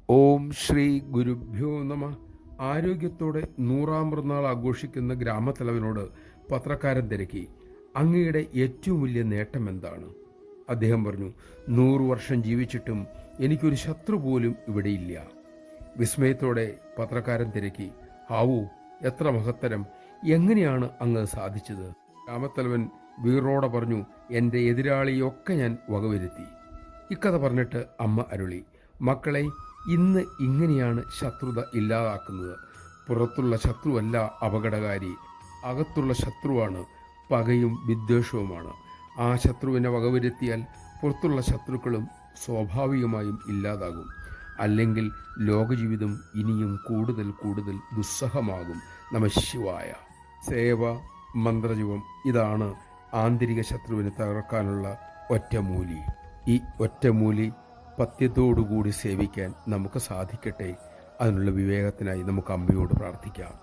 ഓം ശ്രീ ഗുരുഭ്യോ നമ. ആരോഗ്യത്തോടെ 100-ാം പിറന്നാൾ ആഘോഷിക്കുന്ന ഗ്രാമത്തലവനോട് പത്രക്കാരൻ തിരക്കി, അങ്ങയുടെ ഏറ്റവും വലിയ നേട്ടം എന്താണ്? അദ്ദേഹം പറഞ്ഞു, 100 വർഷം ജീവിച്ചിട്ടും എനിക്കൊരു ശത്രു പോലും ഇവിടെയില്ല. വിസ്മയത്തോടെ പത്രക്കാരൻ തിരക്കി, ഹാവൂ, എത്ര മഹത്തരം! എങ്ങനെയാണ് അങ്ങ് സാധിച്ചത്? ഗ്രാമത്തലവൻ വീറോടെ പറഞ്ഞു, എൻ്റെ എതിരാളിയൊക്കെ ഞാൻ വകവരുത്തി. ഇക്കഥ പറഞ്ഞിട്ട് അമ്മ അരുളി, മക്കളെ, ഇന്ന് ഇങ്ങനെയാണ് ശത്രുത ഇല്ലാതാക്കുന്നത്. പുറത്തുള്ള ശത്രുവല്ല അപകടകാരി, അകത്തുള്ള ശത്രുവാണ്. പകയും വിദ്വേഷവുമാണ്. ആ ശത്രുവിനെ വകവരുത്തിയാൽ പുറത്തുള്ള ശത്രുക്കളും സ്വാഭാവികമായും ഇല്ലാതാകും. അല്ലെങ്കിൽ ലോകജീവിതം ഇനിയും കൂടുതൽ കൂടുതൽ ദുസ്സഹമാകും. നമഃശിവായ. സേവ, മന്ത്രജപം, ഇതാണ് ആന്തരിക ശത്രുവിനെ തകർക്കാനുള്ള ഒറ്റമൂലി. ഈ ഒറ്റമൂലി പഥ്യത്തോടുകൂടി സേവിക്കാൻ നമുക്ക് സാധിക്കട്ടെ. അതിനുള്ള വിവേകത്തിനായി നമുക്ക് അമ്മയോട് പ്രാർത്ഥിക്കാം.